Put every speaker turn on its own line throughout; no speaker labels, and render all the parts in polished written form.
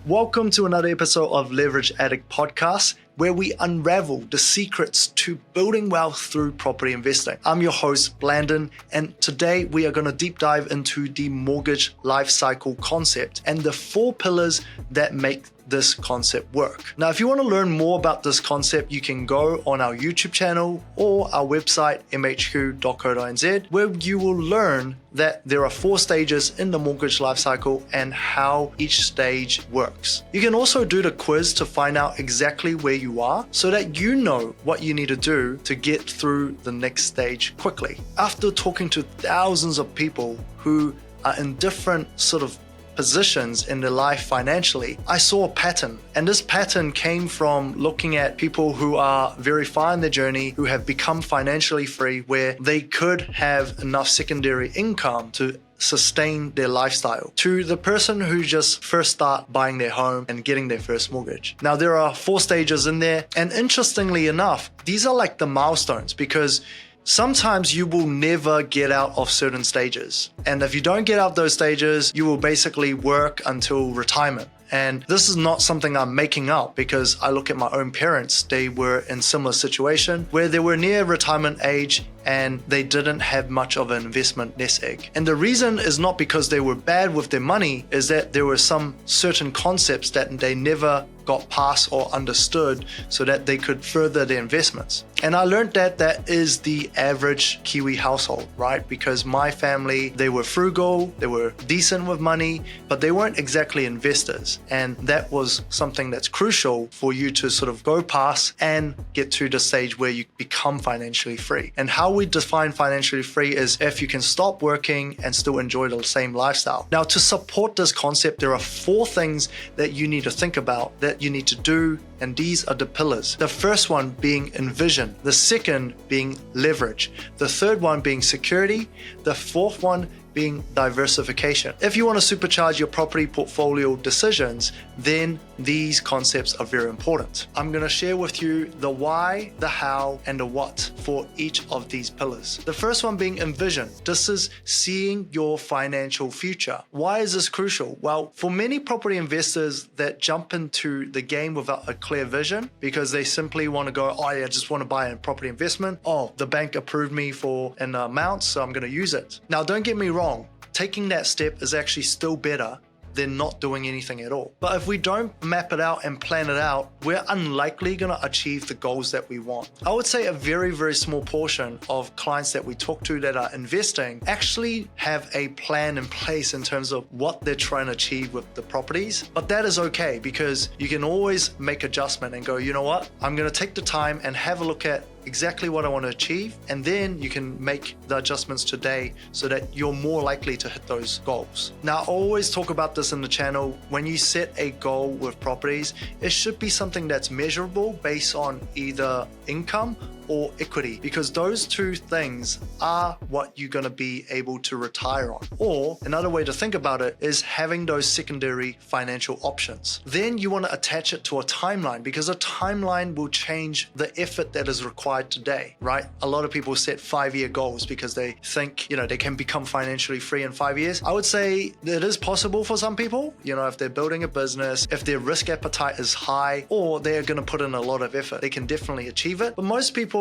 Welcome to another episode of Leverage Addict Podcast, where we unravel the secrets to building wealth through property investing. I'm your host, Blandon, and today we are going to deep dive into the mortgage lifecycle concept and the 4 pillars that make this concept work. Now, if you want to learn more about this concept, you can go on our YouTube channel or our website, mhq.co.nz, where you will learn that there are 4 stages in the mortgage lifecycle and how each stage works. You can also do the quiz to find out exactly where you are so that you know what you need to do to get through the next stage quickly. After talking to thousands of people who are in different sort of positions in their life financially, I saw a pattern. And this pattern came from looking at people who are very far in their journey, who have become financially free, where they could have enough secondary income to sustain their lifestyle, to the person who just first start buying their home and getting their first mortgage. Now, there are 4 stages in there. And interestingly enough, these are like the milestones, because sometimes you will never get out of certain stages. And if you don't get out those stages, you will basically work until retirement. And this is not something I'm making up, because I look at my own parents. They were in similar situation where they were near retirement age and they didn't have much of an investment nest egg. And the reason is not because they were bad with their money, is that there were some certain concepts that they never got past or understood so that they could further their investments. And I learned that that is the average Kiwi household, right? Because my family, they were frugal, they were decent with money, but they weren't exactly investors. And that was something that's crucial for you to sort of go past and get to the stage where you become financially free. And how we define financially free is if you can stop working and still enjoy the same lifestyle. Now, to support this concept, there are 4 things that you need to think about, that you need to do, and these are the pillars. The first one being Envision, the second being leverage, the third one being security, the 4th one being diversification. If you want to supercharge your property portfolio decisions, then these concepts are very important. I'm going to share with you the why, the how, and the what for each of these pillars. The first one being Envision. This is seeing your financial future. Why is this crucial? Well, for many property investors that jump into the game without a clear vision, because they simply want to go, oh yeah, I just want to buy a property investment. Oh, the bank approved me for an amount, so I'm going to use it. Now, don't get me wrong. Taking that step is actually still better than not doing anything at all. But if we don't map it out and plan it out, we're unlikely going to achieve the goals that we want. I would say a very, very small portion of clients that we talk to that are investing actually have a plan in place in terms of what they're trying to achieve with the properties. But that is okay, because you can always make adjustment and go, you know what, I'm going to take the time and have a look at exactly what I want to achieve, and then you can make the adjustments today so that you're more likely to hit those goals. Now, I always talk about this in the channel. When you set a goal with properties, it should be something that's measurable based on either income or equity, because those 2 things are what you're going to be able to retire on. Or another way to think about it is having those secondary financial options. Then you want to attach it to a timeline, because a timeline will change the effort that is required today, right? A lot of people set 5-year goals because they think, they can become financially free in 5 years. I would say it is possible for some people, if they're building a business, if their risk appetite is high, or they're going to put in a lot of effort, they can definitely achieve it. But most people,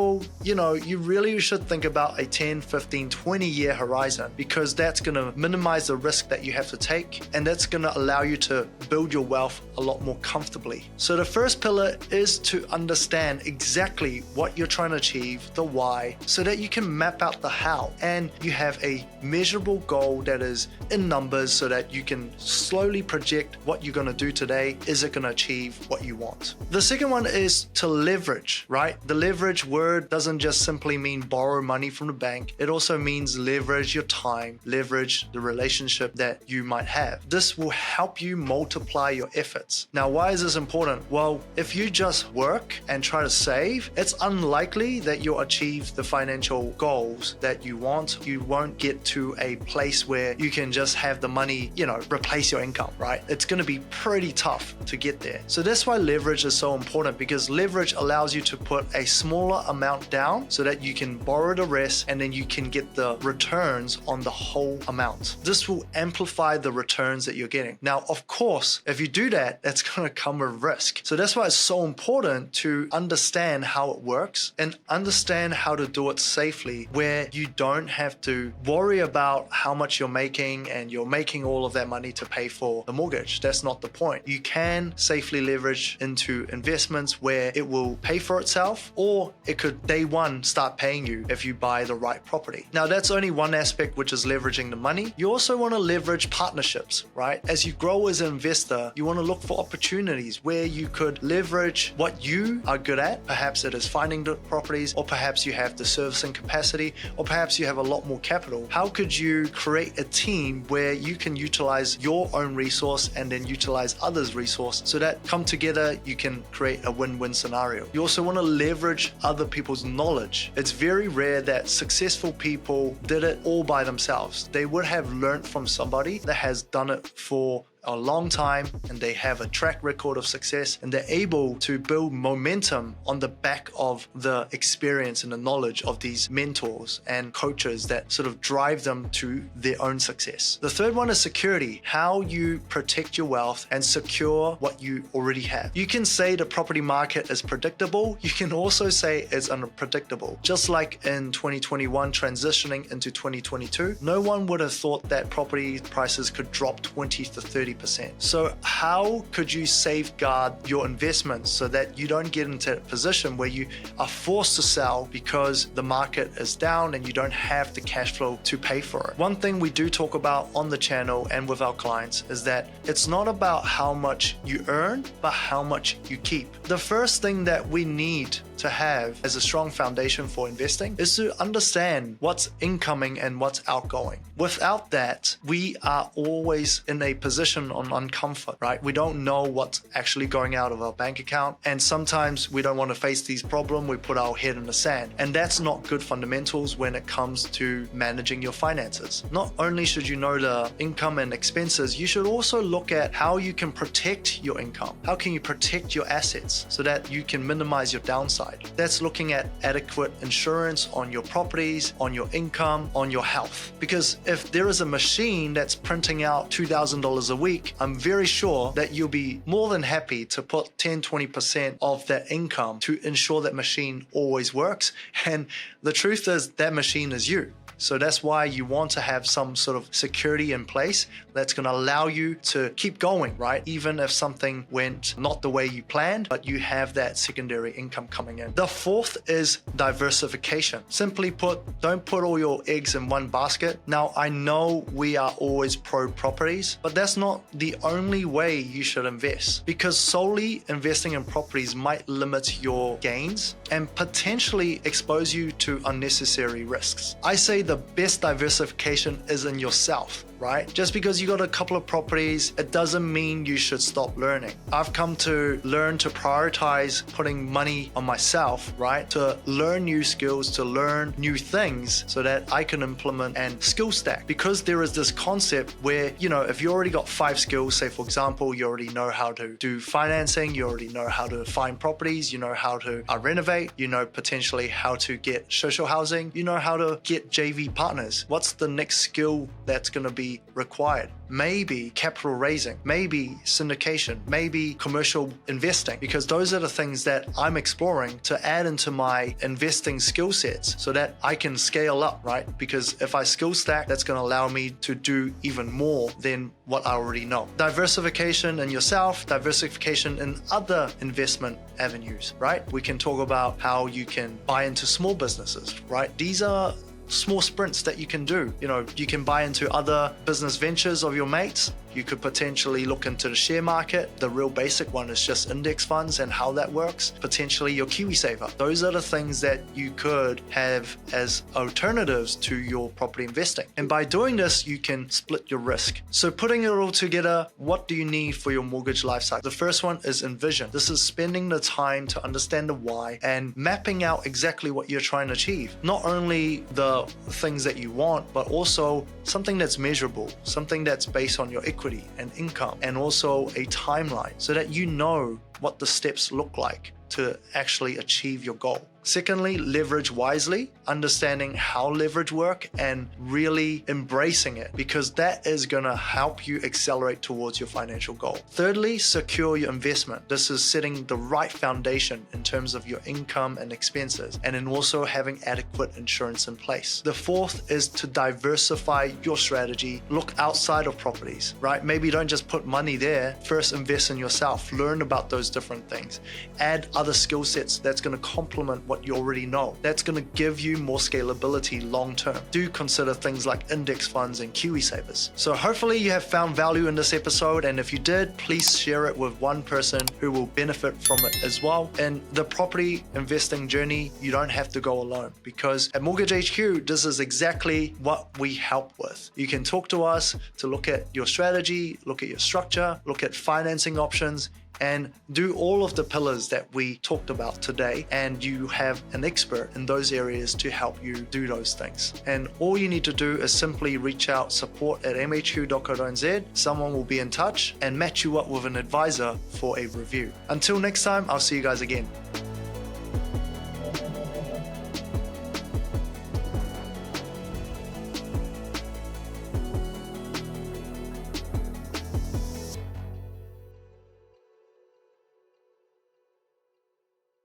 you really should think about a 10, 15, 20-year horizon, because that's going to minimize the risk that you have to take, and that's going to allow you to build your wealth a lot more comfortably. So the first pillar is to understand exactly what you're trying to achieve, the why, so that you can map out the how, and you have a measurable goal that is in numbers so that you can slowly project what you're going to do today. Is it going to achieve what you want? The second one is to leverage, right? The leverage word doesn't just simply mean borrow money from the bank. It also means leverage your time, leverage the relationship that you might have. This will help you multiply your efforts. Now, why is this important? Well, if you just work and try to save, it's unlikely that you'll achieve the financial goals that you want. You won't get to a place where you can just have the money, replace your income, right? It's going to be pretty tough to get there. So that's why leverage is so important, because leverage allows you to put a smaller amount down so that you can borrow the rest and then you can get the returns on the whole amount. This will amplify the returns that you're getting. Now, of course, if you do that, that's going to come with risk. So that's why it's so important to understand how it works and understand how to do it safely, where you don't have to worry about how much you're making and you're making all of that money to pay for the mortgage. That's not the point. You can safely leverage into investments where it will pay for itself, or it could day one start paying you if you buy the right property. Now, that's only one aspect, which is leveraging the money. You also want to leverage partnerships, right? As you grow as an investor, you want to look for opportunities where you could leverage what you are good at. Perhaps it is finding the properties, or perhaps you have the servicing capacity, or perhaps you have a lot more capital. How could you create a team where you can utilize your own resource and then utilize others' resource so that come together, you can create a win-win scenario? You also want to leverage other people's knowledge. It's very rare that successful people did it all by themselves. They would have learned from somebody that has done it for a long time and they have a track record of success, and they're able to build momentum on the back of the experience and the knowledge of these mentors and coaches that sort of drive them to their own success. The third one is security, how you protect your wealth and secure what you already have. You can say the property market is predictable. You can also say it's unpredictable. Just like in 2021 transitioning into 2022, no one would have thought that property prices could drop 20 to 30%. So how could you safeguard your investments so that you don't get into a position where you are forced to sell because the market is down and you don't have the cash flow to pay for it? One thing we do talk about on the channel and with our clients is that it's not about how much you earn, but how much you keep. The first thing that we need to have as a strong foundation for investing is to understand what's incoming and what's outgoing. Without that, we are always in a position on uncomfort, right? We don't know what's actually going out of our bank account, and sometimes we don't want to face these problems. We put our head in the sand, and that's not good fundamentals when it comes to managing your finances. Not only should you know the income and expenses, you should also look at how you can protect your income. How can you protect your assets so that you can minimize your downside? That's looking at adequate insurance on your properties, on your income, on your health. Because if there is a machine that's printing out $2,000 a week, I'm very sure that you'll be more than happy to put 10-20% of that income to ensure that machine always works. And the truth is that machine is you. So that's why you want to have some sort of security in place that's going to allow you to keep going, right? Even if something went not the way you planned, but you have that secondary income coming in. The fourth is diversification. Simply put, don't put all your eggs in one basket. Now, I know we are always pro properties, but that's not the only way you should invest, because solely investing in properties might limit your gains and potentially expose you to unnecessary risks. I say the best diversification is in yourself, right? Just because you got a couple of properties, it doesn't mean you should stop learning. I've come to learn to prioritize putting money on myself, right? To learn new skills, to learn new things so that I can implement and skill stack. Because there is this concept where, if you already got 5 skills, say for example, you already know how to do financing, you already know how to find properties, you know how to renovate, you know potentially how to get social housing, you know how to get JV partners. What's the next skill that's going to be required? Maybe capital raising, maybe syndication, maybe commercial investing, because those are the things that I'm exploring to add into my investing skill sets so that I can scale up, right? Because if I skill stack, that's going to allow me to do even more than what I already know. Diversification in yourself, diversification in other investment avenues, right? We can talk about how you can buy into small businesses, right? These are small sprints that you can do. You can buy into other business ventures of your mates. You could potentially look into the share market. The real basic one is just index funds and how that works. Potentially your KiwiSaver. Those are the things that you could have as alternatives to your property investing. And by doing this, you can split your risk. So putting it all together, what do you need for your mortgage lifecycle? The first one is Envision. This is spending the time to understand the why and mapping out exactly what you're trying to achieve. Not only the things that you want, but also something that's measurable, something that's based on your equity and income, and also a timeline so that you know what the steps look like to actually achieve your goal. Secondly, leverage wisely, understanding how leverage work and really embracing it, because that is going to help you accelerate towards your financial goal. Thirdly, secure your investment. This is setting the right foundation in terms of your income and expenses, and then also having adequate insurance in place. The fourth is to diversify your strategy. Look outside of properties, right? Maybe don't just put money there. First, invest in yourself. Learn about those different things. Add other skill sets that's going to complement what you already know. That's going to give you more scalability long term. Do consider things like index funds and KiwiSavers. So hopefully you have found value in this episode, and if you did, please share it with one person who will benefit from it as well. In the property investing journey, you don't have to go alone, because at Mortgage HQ, this is exactly what we help with. You can talk to us to look at your strategy, look at your structure, look at financing options, and do all of the pillars that we talked about today, and you have an expert in those areas to help you do those things. And all you need to do is simply reach out, support@mhq.co.nz. Someone will be in touch and match you up with an advisor for a review. Until next time, I'll see you guys again.